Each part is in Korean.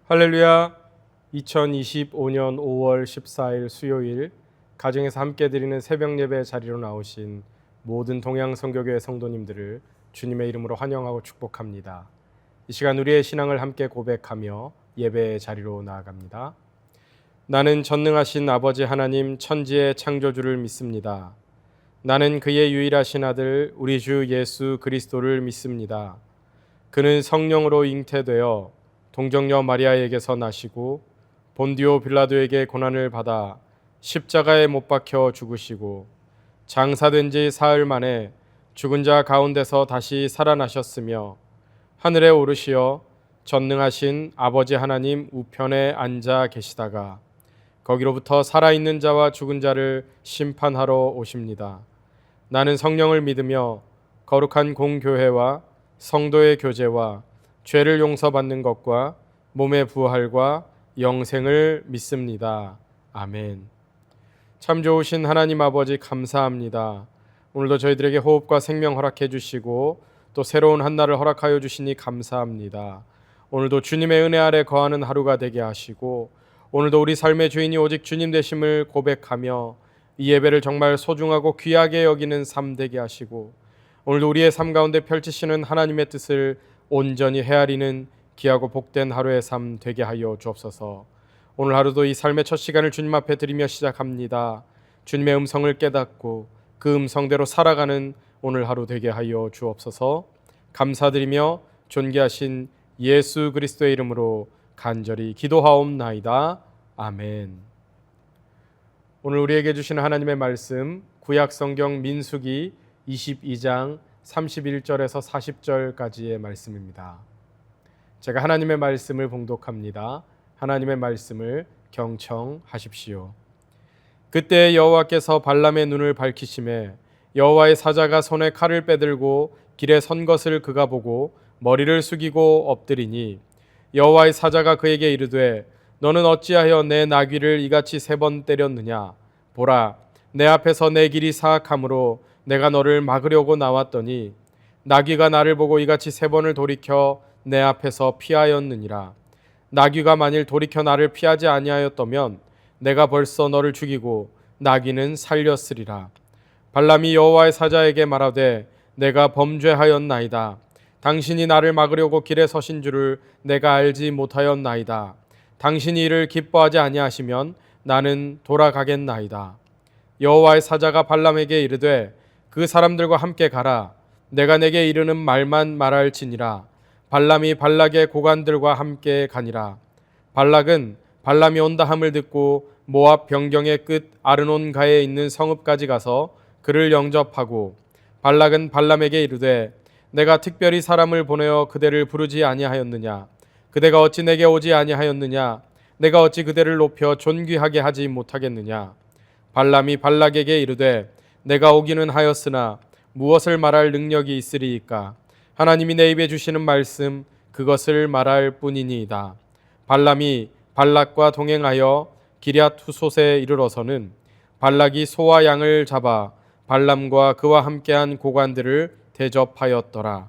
할렐루야. 2025년 5월 14일 수요일 가정에서 함께 드리는 새벽 예배 자리로 나오신 모든 동양선교교회 성도님들을 주님의 이름으로 환영하고 축복합니다. 이 시간 우리의 신앙을 함께 고백하며 예배의 자리로 나아갑니다. 나는 전능하신 아버지 하나님 천지의 창조주를 믿습니다. 나는 그의 유일하신 아들 우리 주 예수 그리스도를 믿습니다. 그는 성령으로 잉태되어 동정녀 마리아에게서 나시고 본디오 빌라도에게 고난을 받아 십자가에 못 박혀 죽으시고 장사된 지 사흘 만에 죽은 자 가운데서 다시 살아나셨으며 하늘에 오르시어 전능하신 아버지 하나님 우편에 앉아 계시다가 거기로부터 살아있는 자와 죽은 자를 심판하러 오십니다. 나는 성령을 믿으며 거룩한 공교회와 성도의 교제와 죄를 용서받는 것과 몸의 부활과 영생을 믿습니다. 아멘. 참 좋으신 하나님 아버지 감사합니다. 오늘도 저희들에게 호흡과 생명 허락해 주시고 또 새로운 한 날을 허락하여 주시니 감사합니다. 오늘도 주님의 은혜 아래 거하는 하루가 되게 하시고 오늘도 우리 삶의 주인이 오직 주님 되심을 고백하며 이 예배를 정말 소중하고 귀하게 여기는 삶 되게 하시고 오늘도 우리의 삶 가운데 펼치시는 하나님의 뜻을 온전히 헤아리는 귀하고 복된 하루의 삶 되게 하여 주옵소서. 오늘 하루도 이 삶의 첫 시간을 주님 앞에 드리며 시작합니다. 주님의 음성을 깨닫고 그 음성대로 살아가는 오늘 하루 되게 하여 주옵소서. 감사드리며 존귀하신 예수 그리스도의 이름으로 간절히 기도하옵나이다. 아멘. 오늘 우리에게 주시는 하나님의 말씀 구약 성경 민수기 22장 31절에서 40절까지의 말씀입니다. 제가 하나님의 말씀을 봉독합니다. 하나님의 말씀을 경청하십시오. 그때 여호와께서 발람의 눈을 밝히시매 여호와의 사자가 손에 칼을 빼들고 길에 선 것을 그가 보고 머리를 숙이고 엎드리니 여호와의 사자가 그에게 이르되 너는 어찌하여 내 나귀를 이같이 3번 때렸느냐? 보라, 내 앞에서 내 길이 사악함으로 내가 너를 막으려고 나왔더니 나귀가 나를 보고 이같이 3번을 돌이켜 내 앞에서 피하였느니라. 나귀가 만일 돌이켜 나를 피하지 아니하였다면 내가 벌써 너를 죽이고 나귀는 살렸으리라. 발람이 여호와의 사자에게 말하되 내가 범죄하였나이다. 당신이 나를 막으려고 길에 서신 줄을 내가 알지 못하였나이다. 당신이 이를 기뻐하지 아니하시면 나는 돌아가겠나이다. 여호와의 사자가 발람에게 이르되 그 사람들과 함께 가라. 내가 내게 이르는 말만 말할지니라. 발람이 발락의 고관들과 함께 가니라. 발락은 발람이 온다 함을 듣고 모압 변경의 끝 아르논가에 있는 성읍까지 가서 그를 영접하고 발락은 발람에게 이르되 내가 특별히 사람을 보내어 그대를 부르지 아니하였느냐? 그대가 어찌 내게 오지 아니하였느냐? 내가 어찌 그대를 높여 존귀하게 하지 못하겠느냐? 발람이 발락에게 이르되 내가 오기는 하였으나 무엇을 말할 능력이 있으리이까? 하나님이 내 입에 주시는 말씀 그것을 말할 뿐이니이다. 발람이 발락과 동행하여 기럇 후솥에 이르러서는 발락이 소와 양을 잡아 발람과 그와 함께한 고관들을 대접하였더라.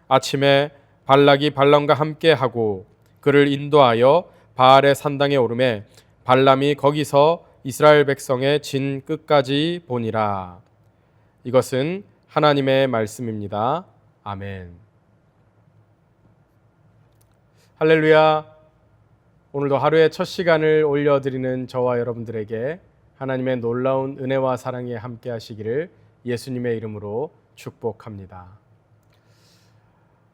아침에 발락이 발람과 함께하고 그를 인도하여 바알의 산당에 오르매 발람이 거기서 이스라엘 백성의 진 끝까지 보니라. 이것은 하나님의 말씀입니다. 아멘. 할렐루야. 오늘도 하루의 첫 시간을 올려드리는 저와 여러분들에게 하나님의 놀라운 은혜와 사랑에 함께 하시기를 예수님의 이름으로 축복합니다.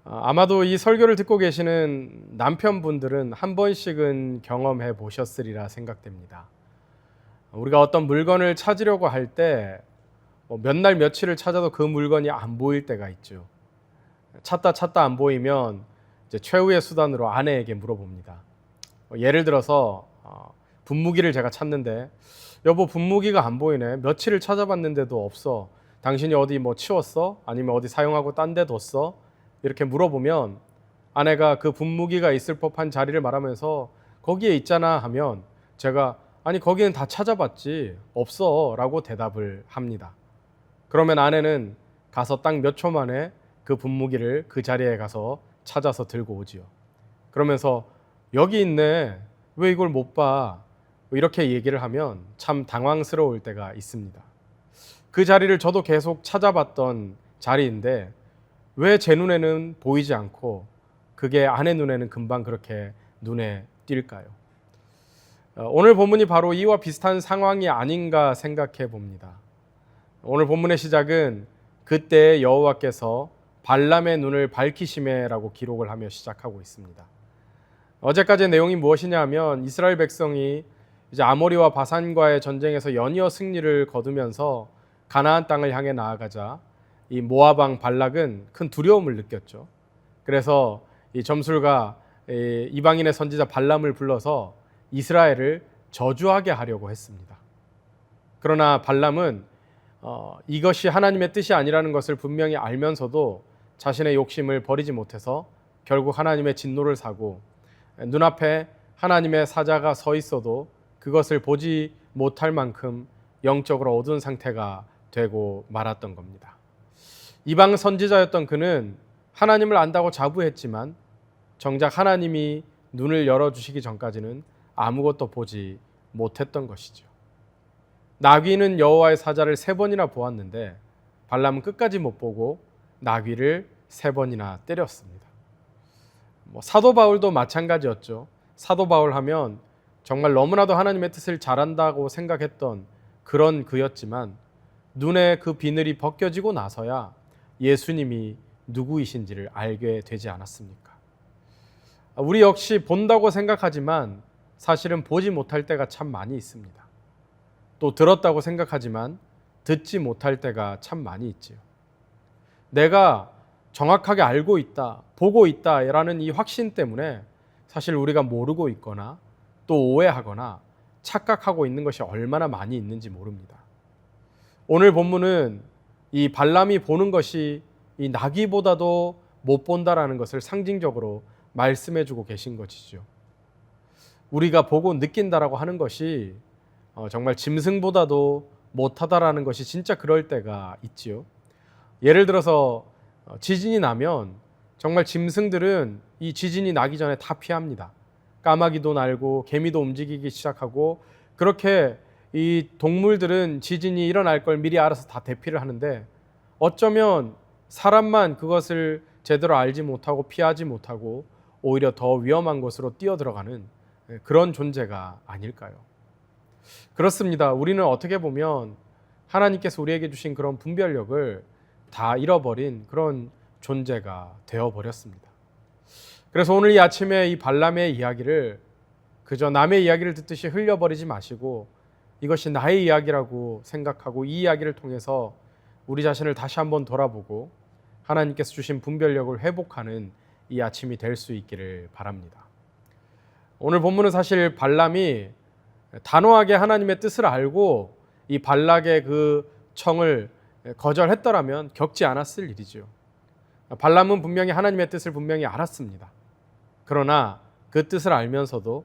아마도 이 설교를 듣고 계시는 남편분들은 한 번씩은 경험해 보셨으리라 생각됩니다. 우리가 어떤 물건을 찾으려고 할 때 몇 날 며칠을 찾아도 그 물건이 안 보일 때가 있죠. 찾다 안 보이면 이제 최후의 수단으로 아내에게 물어봅니다. 예를 들어서 분무기를 제가 찾는데 여보 분무기가 안 보이네. 며칠을 찾아봤는데도 없어. 당신이 어디 뭐 치웠어? 아니면 어디 사용하고 딴 데 뒀어? 이렇게 물어보면 아내가 그 분무기가 있을 법한 자리를 말하면서 거기에 있잖아 하면 제가 아니 거기는 다 찾아봤지 없어 라고 대답을 합니다. 그러면 아내는 가서 딱 몇 초 만에 그 분무기를 그 자리에 가서 찾아서 들고 오지요. 그러면서 여기 있네. 왜 이걸 못 봐? 이렇게 얘기를 하면 참 당황스러울 때가 있습니다. 그 자리를 저도 계속 찾아봤던 자리인데 왜 제 눈에는 보이지 않고 그게 아내 눈에는 금방 그렇게 눈에 띌까요? 오늘 본문이 바로 이와 비슷한 상황이 아닌가 생각해 봅니다. 오늘 본문의 시작은 그때 여호와께서 발람의 눈을 밝히시매라고 기록을 하며 시작하고 있습니다. 어제까지의 내용이 무엇이냐 하면 이스라엘 백성이 이제 아모리와 바산과의 전쟁에서 연이어 승리를 거두면서 가나안 땅을 향해 나아가자 이 모압 왕 발락은 큰 두려움을 느꼈죠. 그래서 이 점술가 이방인의 선지자 발람을 불러서 이스라엘을 저주하게 하려고 했습니다. 그러나 발람은 이것이 하나님의 뜻이 아니라는 것을 분명히 알면서도 자신의 욕심을 버리지 못해서 결국 하나님의 진노를 사고 눈앞에 하나님의 사자가 서 있어도 그것을 보지 못할 만큼 영적으로 어두운 상태가 되고 말았던 겁니다. 이방 선지자였던 그는 하나님을 안다고 자부했지만 정작 하나님이 눈을 열어주시기 전까지는 아무것도 보지 못했던 것이죠. 나귀는 여호와의 사자를 3번이나 보았는데 발람은 끝까지 못 보고 나귀를 3번이나 때렸습니다. 사도 바울도 마찬가지였죠. 사도 바울 하면 정말 너무나도 하나님의 뜻을 잘한다고 생각했던 그런 그였지만 눈에 그 비늘이 벗겨지고 나서야 예수님이 누구이신지를 알게 되지 않았습니까? 우리 역시 본다고 생각하지만 사실은 보지 못할 때가 참 많이 있습니다. 또 들었다고 생각하지만 듣지 못할 때가 참 많이 있지요. 내가 정확하게 알고 있다, 보고 있다라는 이 확신 때문에 사실 우리가 모르고 있거나 또 오해하거나 착각하고 있는 것이 얼마나 많이 있는지 모릅니다. 오늘 본문은 이 발람이 보는 것이 이 나귀보다도 못 본다라는 것을 상징적으로 말씀해주고 계신 것이죠. 우리가 보고 느낀다라고 하는 것이 정말 짐승보다도 못하다라는 것이 진짜 그럴 때가 있지요. 예를 들어서 지진이 나면 정말 짐승들은 이 지진이 나기 전에 다 피합니다. 까마귀도 날고 개미도 움직이기 시작하고 그렇게 이 동물들은 지진이 일어날 걸 미리 알아서 다 대피를 하는데 어쩌면 사람만 그것을 제대로 알지 못하고 피하지 못하고 오히려 더 위험한 곳으로 뛰어들어가는 그런 존재가 아닐까요? 그렇습니다. 우리는 어떻게 보면 하나님께서 우리에게 주신 그런 분별력을 다 잃어버린 그런 존재가 되어버렸습니다. 그래서 오늘 이 아침에 이 발람의 이야기를 그저 남의 이야기를 듣듯이 흘려버리지 마시고 이것이 나의 이야기라고 생각하고 이 이야기를 통해서 우리 자신을 다시 한번 돌아보고 하나님께서 주신 분별력을 회복하는 이 아침이 될 수 있기를 바랍니다. 오늘 본문은 사실 발람이 단호하게 하나님의 뜻을 알고 이 발락의 그 청을 거절했더라면 겪지 않았을 일이죠. 발람은 분명히 하나님의 뜻을 분명히 알았습니다. 그러나 그 뜻을 알면서도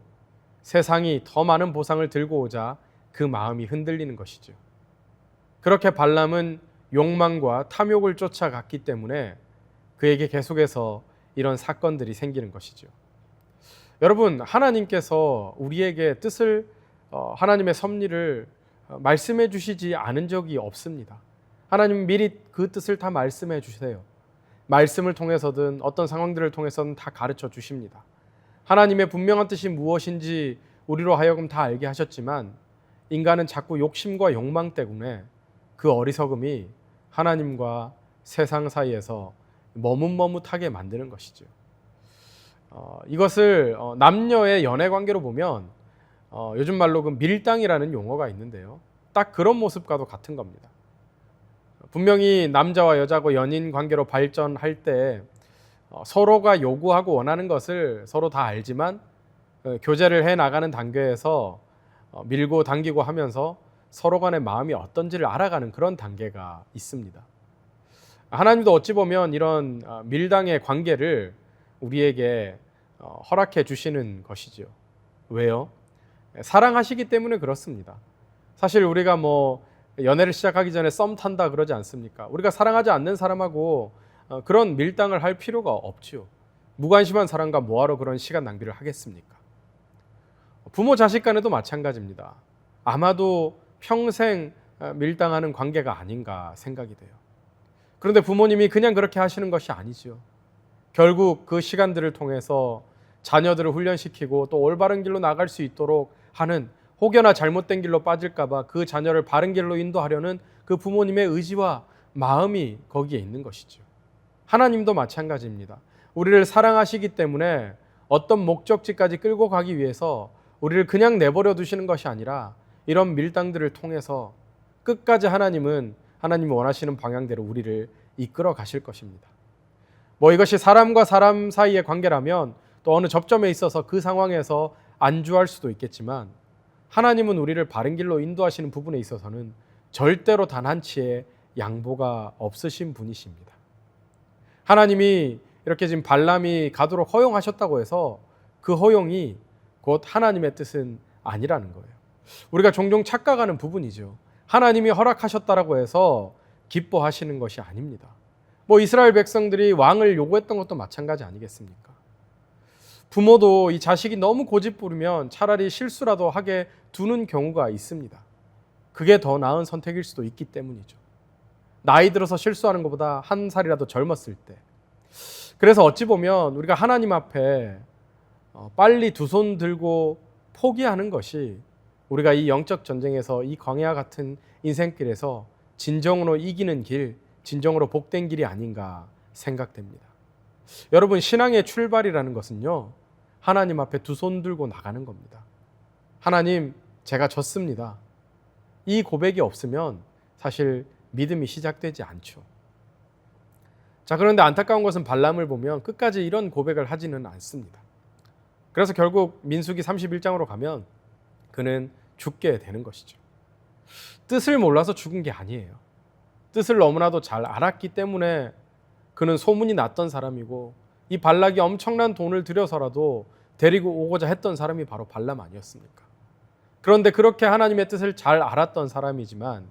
세상이 더 많은 보상을 들고 오자 그 마음이 흔들리는 것이죠. 그렇게 발람은 욕망과 탐욕을 쫓아갔기 때문에 그에게 계속해서 이런 사건들이 생기는 것이죠. 여러분, 하나님께서 우리에게 뜻을 하나님의 섭리를 말씀해 주시지 않은 적이 없습니다. 하나님 미리 그 뜻을 다 말씀해 주세요. 말씀을 통해서든 어떤 상황들을 통해서든 다 가르쳐 주십니다. 하나님의 분명한 뜻이 무엇인지 우리로 하여금 다 알게 하셨지만 인간은 자꾸 욕심과 욕망 때문에 그 어리석음이 하나님과 세상 사이에서 머뭇머뭇하게 만드는 것이죠. 이것을 남녀의 연애 관계로 보면 요즘 말로 그 밀당이라는 용어가 있는데요. 딱 그런 모습과도 같은 겁니다. 분명히 남자와 여자고 연인 관계로 발전할 때 서로가 요구하고 원하는 것을 서로 다 알지만 교제를 해 나가는 단계에서 밀고 당기고 하면서 서로 간의 마음이 어떤지를 알아가는 그런 단계가 있습니다. 하나님도 어찌 보면 이런 밀당의 관계를 우리에게 허락해 주시는 것이죠. 왜요? 사랑하시기 때문에 그렇습니다. 사실 우리가 연애를 시작하기 전에 썸 탄다 그러지 않습니까? 우리가 사랑하지 않는 사람하고 그런 밀당을 할 필요가 없지요. 무관심한 사람과 뭐하러 그런 시간 낭비를 하겠습니까? 부모 자식 간에도 마찬가지입니다. 아마도 평생 밀당하는 관계가 아닌가 생각이 돼요. 그런데 부모님이 그냥 그렇게 하시는 것이 아니죠. 결국 그 시간들을 통해서 자녀들을 훈련시키고 또 올바른 길로 나갈 수 있도록 하는, 혹여나 잘못된 길로 빠질까 봐 그 자녀를 바른 길로 인도하려는 그 부모님의 의지와 마음이 거기에 있는 것이죠. 하나님도 마찬가지입니다. 우리를 사랑하시기 때문에 어떤 목적지까지 끌고 가기 위해서 우리를 그냥 내버려 두시는 것이 아니라 이런 밀당들을 통해서 끝까지 하나님이 원하시는 방향대로 우리를 이끌어 가실 것입니다. 이것이 사람과 사람 사이의 관계라면 또 어느 접점에 있어서 그 상황에서 안주할 수도 있겠지만, 하나님은 우리를 바른 길로 인도하시는 부분에 있어서는 절대로 단 한치의 양보가 없으신 분이십니다. 하나님이 이렇게 지금 발람이 가도록 허용하셨다고 해서 그 허용이 곧 하나님의 뜻은 아니라는 거예요. 우리가 종종 착각하는 부분이죠. 하나님이 허락하셨다라고 해서 기뻐하시는 것이 아닙니다. 이스라엘 백성들이 왕을 요구했던 것도 마찬가지 아니겠습니까? 부모도 이 자식이 너무 고집 부리면 차라리 실수라도 하게 두는 경우가 있습니다. 그게 더 나은 선택일 수도 있기 때문이죠. 나이 들어서 실수하는 것보다 한 살이라도 젊었을 때. 그래서 어찌 보면 우리가 하나님 앞에 빨리 두 손 들고 포기하는 것이 우리가 이 영적 전쟁에서, 이 광야 같은 인생길에서 진정으로 이기는 길, 진정으로 복된 길이 아닌가 생각됩니다. 여러분, 신앙의 출발이라는 것은요, 하나님 앞에 두 손 들고 나가는 겁니다. 하나님, 제가 졌습니다. 이 고백이 없으면 사실 믿음이 시작되지 않죠. 자, 그런데 안타까운 것은 발람을 보면 끝까지 이런 고백을 하지는 않습니다. 그래서 결국 민수기 31장으로 가면 그는 죽게 되는 것이죠. 뜻을 몰라서 죽은 게 아니에요. 뜻을 너무나도 잘 알았기 때문에 그는 소문이 났던 사람이고, 이 발락이 엄청난 돈을 들여서라도 데리고 오고자 했던 사람이 바로 발람 아니었습니까? 그런데 그렇게 하나님의 뜻을 잘 알았던 사람이지만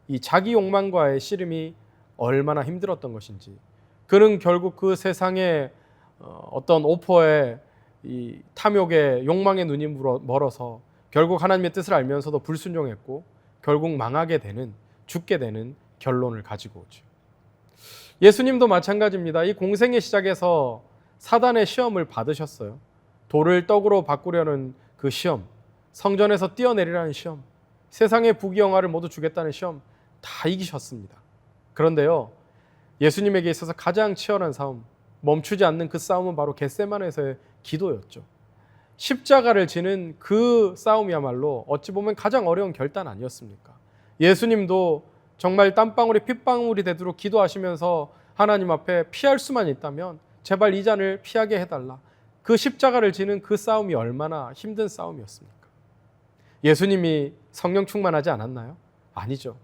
이 자기 욕망과의 씨름이 얼마나 힘들었던 것인지, 그는 결국 그 세상의 어떤 오퍼에, 이 탐욕의 욕망의 눈이 멀어서 결국 하나님의 뜻을 알면서도 불순종했고 결국 망하게 되는, 죽게 되는 결론을 가지고 오죠. 예수님도 마찬가지입니다. 이 공생의 시작에서 사단의 시험을 받으셨어요. 돌을 떡으로 바꾸려는 그 시험, 성전에서 뛰어내리라는 시험, 세상의 부귀영화를 모두 주겠다는 시험 다 이기셨습니다. 그런데요, 예수님에게 있어서 가장 치열한 싸움, 멈추지 않는 그 싸움은 바로 겟세마네에서의 기도였죠. 십자가를 지는 그 싸움이야말로 어찌 보면 가장 어려운 결단 아니었습니까? 예수님도 정말 땀방울이 핏방울이 되도록 기도하시면서 하나님 앞에 피할 수만 있다면 제발 이 잔을 피하게 해달라. 그 십자가를 지는 그 싸움이 얼마나 힘든 싸움이었습니까? 예수님이 성령 충만하지 않았나요? 아니죠.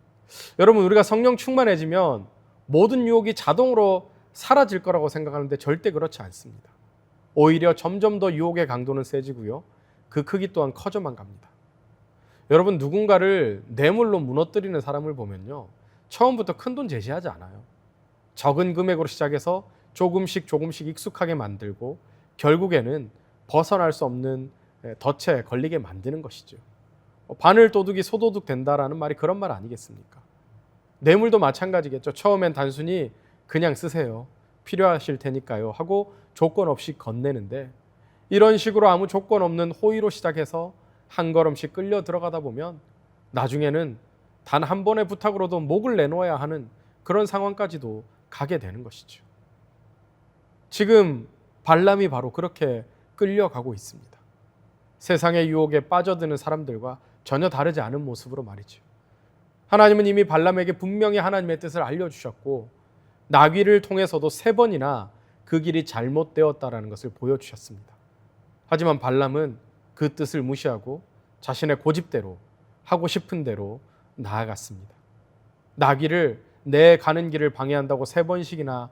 여러분, 우리가 성령 충만해지면 모든 유혹이 자동으로 사라질 거라고 생각하는데 절대 그렇지 않습니다. 오히려 점점 더 유혹의 강도는 세지고요, 그 크기 또한 커져만 갑니다. 여러분, 누군가를 뇌물로 무너뜨리는 사람을 보면요, 처음부터 큰돈 제시하지 않아요. 적은 금액으로 시작해서 조금씩 익숙하게 만들고 결국에는 벗어날 수 없는 덫에 걸리게 만드는 것이죠. 바늘도둑이 소도둑 된다라는 말이 그런 말 아니겠습니까? 뇌물도 마찬가지겠죠. 처음엔 단순히 그냥 쓰세요, 필요하실 테니까요 하고 조건 없이 건네는데, 이런 식으로 아무 조건 없는 호의로 시작해서 한 걸음씩 끌려 들어가다 보면 나중에는 단 한 번의 부탁으로도 목을 내놓아야 하는 그런 상황까지도 가게 되는 것이죠. 지금 발람이 바로 그렇게 끌려가고 있습니다. 세상의 유혹에 빠져드는 사람들과 전혀 다르지 않은 모습으로 말이죠. 하나님은 이미 발람에게 분명히 하나님의 뜻을 알려주셨고 나귀를 통해서도 3번이나 그 길이 잘못되었다라는 것을 보여주셨습니다. 하지만 발람은 그 뜻을 무시하고 자신의 고집대로, 하고 싶은 대로 나아갔습니다. 나귀를 내 가는 길을 방해한다고 3번씩이나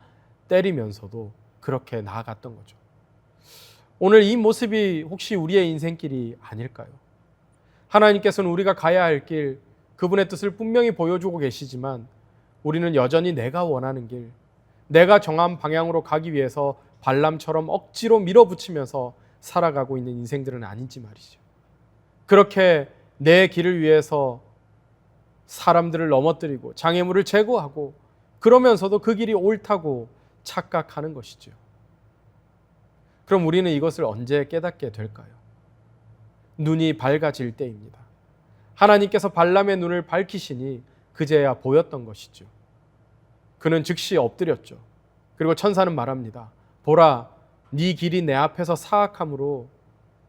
때리면서도 그렇게 나아갔던 거죠. 오늘 이 모습이 혹시 우리의 인생길이 아닐까요? 하나님께서는 우리가 가야 할 길, 그분의 뜻을 분명히 보여주고 계시지만 우리는 여전히 내가 원하는 길, 내가 정한 방향으로 가기 위해서 발람처럼 억지로 밀어붙이면서 살아가고 있는 인생들은 아닌지 말이죠. 그렇게 내 길을 위해서 사람들을 넘어뜨리고 장애물을 제거하고 그러면서도 그 길이 옳다고 착각하는 것이죠. 그럼 우리는 이것을 언제 깨닫게 될까요? 눈이 밝아질 때입니다. 하나님께서 발람의 눈을 밝히시니 그제야 보였던 것이죠. 그는 즉시 엎드렸죠. 그리고 천사는 말합니다. 보라, 네 길이 내 앞에서 사악함으로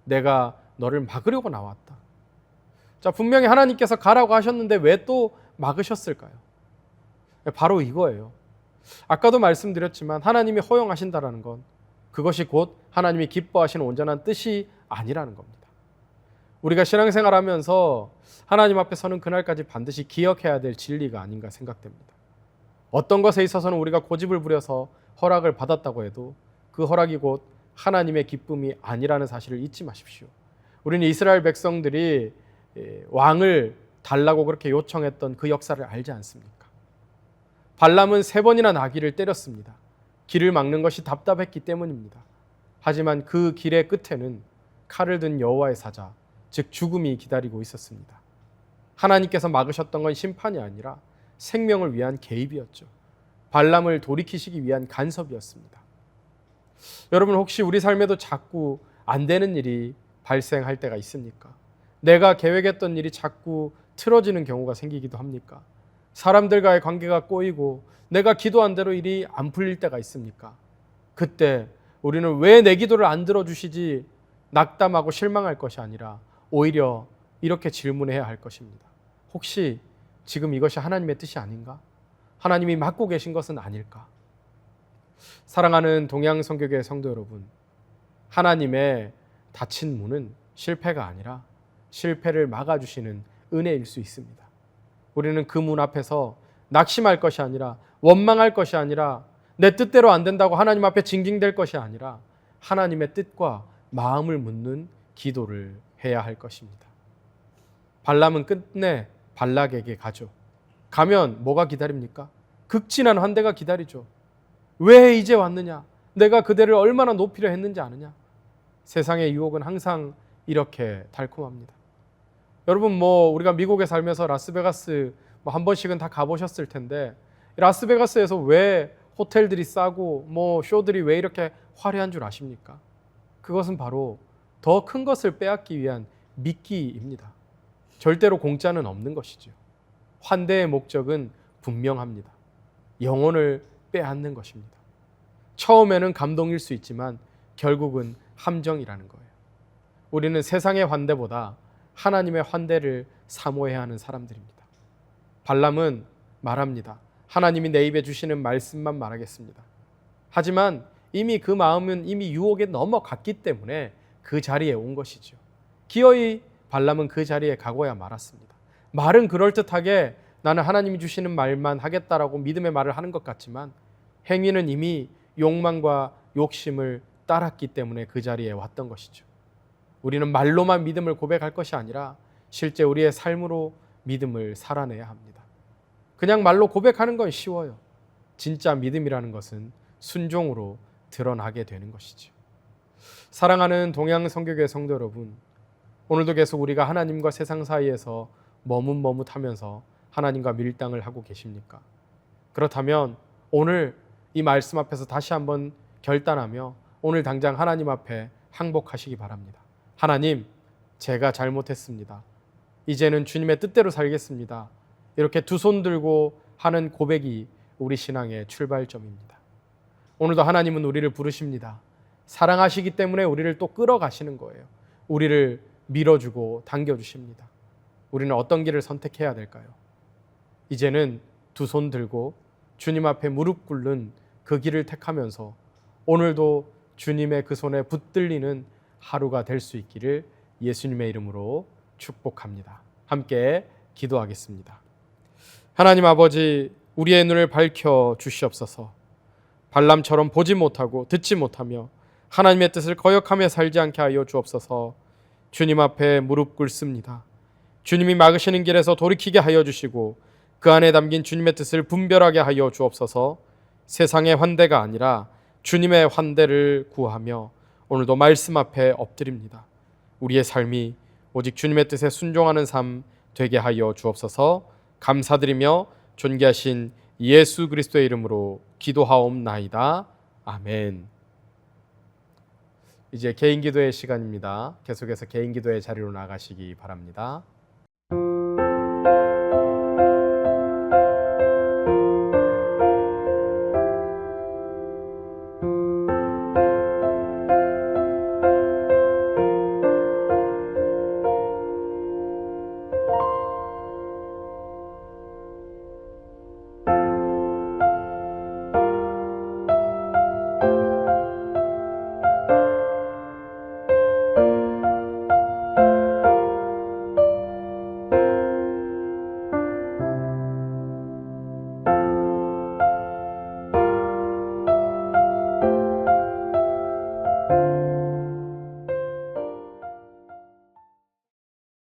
내가 너를 막으려고 나왔다. 자, 분명히 하나님께서 가라고 하셨는데 왜 또 막으셨을까요? 바로 이거예요. 아까도 말씀드렸지만 하나님이 허용하신다라는 건 그것이 곧 하나님이 기뻐하시는 온전한 뜻이 아니라는 겁니다. 우리가 신앙생활하면서 하나님 앞에 서는 그날까지 반드시 기억해야 될 진리가 아닌가 생각됩니다. 어떤 것에 있어서는 우리가 고집을 부려서 허락을 받았다고 해도 그 허락이 곧 하나님의 기쁨이 아니라는 사실을 잊지 마십시오. 우리는 이스라엘 백성들이 왕을 달라고 그렇게 요청했던 그 역사를 알지 않습니까? 발람은 3번이나 나귀를 때렸습니다. 길을 막는 것이 답답했기 때문입니다. 하지만 그 길의 끝에는 칼을 든 여호와의 사자, 즉 죽음이 기다리고 있었습니다. 하나님께서 막으셨던 건 심판이 아니라 생명을 위한 개입이었죠. 발람을 돌이키시기 위한 간섭이었습니다. 여러분, 혹시 우리 삶에도 자꾸 안 되는 일이 발생할 때가 있습니까? 내가 계획했던 일이 자꾸 틀어지는 경우가 생기기도 합니까? 사람들과의 관계가 꼬이고 내가 기도한 대로 일이 안 풀릴 때가 있습니까? 그때 우리는 왜 내 기도를 안 들어주시지 낙담하고 실망할 것이 아니라 오히려 이렇게 질문해야 할 것입니다. 혹시 지금 이것이 하나님의 뜻이 아닌가? 하나님이 막고 계신 것은 아닐까? 사랑하는 동양성교회 성도 여러분, 하나님의 닫힌 문은 실패가 아니라 실패를 막아주시는 은혜일 수 있습니다. 우리는 그 문 앞에서 낙심할 것이 아니라 원망할 것이 아니라 내 뜻대로 안 된다고 하나님 앞에 징징댈 것이 아니라 하나님의 뜻과 마음을 묻는 기도를 해야 할 것입니다. 발람은 끝내 발락에게 가죠. 가면 뭐가 기다립니까? 극진한 환대가 기다리죠. 왜 이제 왔느냐? 내가 그대를 얼마나 높이려 했는지 아느냐? 세상의 유혹은 항상 이렇게 달콤합니다. 여러분, 우리가 미국에 살면서 라스베가스 한 번씩은 다 가보셨을 텐데, 라스베가스에서 왜 호텔들이 싸고 쇼들이 왜 이렇게 화려한 줄 아십니까? 그것은 바로 더 큰 것을 빼앗기 위한 미끼입니다. 절대로 공짜는 없는 것이죠. 환대의 목적은 분명합니다. 영혼을 빼앗는 것입니다. 처음에는 감동일 수 있지만 결국은 함정이라는 거예요. 우리는 세상의 환대보다 하나님의 환대를 사모해야 하는 사람들입니다. 발람은 말합니다. 하나님이 내 입에 주시는 말씀만 말하겠습니다. 하지만 이미 그 마음은 이미 유혹에 넘어갔기 때문에 그 자리에 온 것이죠. 기어이 발람은 그 자리에 가고야 말았습니다. 말은 그럴듯하게 나는 하나님이 주시는 말만 하겠다라고 믿음의 말을 하는 것 같지만 행위는 이미 욕망과 욕심을 따랐기 때문에 그 자리에 왔던 것이죠. 우리는 말로만 믿음을 고백할 것이 아니라 실제 우리의 삶으로 믿음을 살아내야 합니다. 그냥 말로 고백하는 건 쉬워요. 진짜 믿음이라는 것은 순종으로 드러나게 되는 것이죠. 사랑하는 동양성교회 성도 여러분, 오늘도 계속 우리가 하나님과 세상 사이에서 머뭇머뭇하면서 하나님과 밀당을 하고 계십니까? 그렇다면 오늘 이 말씀 앞에서 다시 한번 결단하며 오늘 당장 하나님 앞에 항복하시기 바랍니다. 하나님, 제가 잘못했습니다. 이제는 주님의 뜻대로 살겠습니다. 이렇게 두 손 들고 하는 고백이 우리 신앙의 출발점입니다. 오늘도 하나님은 우리를 부르십니다. 사랑하시기 때문에 우리를 또 끌어가시는 거예요. 우리를 밀어주고 당겨주십니다. 우리는 어떤 길을 선택해야 될까요? 이제는 두 손 들고 주님 앞에 무릎 꿇는 그 길을 택하면서 오늘도 주님의 그 손에 붙들리는 하루가 될 수 있기를 예수님의 이름으로 축복합니다. 함께 기도하겠습니다. 하나님 아버지, 우리의 눈을 밝혀 주시옵소서. 발람처럼 보지 못하고 듣지 못하며 하나님의 뜻을 거역하며 살지 않게 하여 주옵소서. 주님 앞에 무릎 꿇습니다. 주님이 막으시는 길에서 돌이키게 하여 주시고 그 안에 담긴 주님의 뜻을 분별하게 하여 주옵소서. 세상의 환대가 아니라 주님의 환대를 구하며 오늘도 말씀 앞에 엎드립니다. 우리의 삶이 오직 주님의 뜻에 순종하는 삶 되게 하여 주옵소서. 감사드리며 존귀하신 예수 그리스도의 이름으로 기도하옵나이다. 아멘. 이제 개인 기도의 시간입니다. 계속해서 개인 기도의 자리로 나가시기 바랍니다.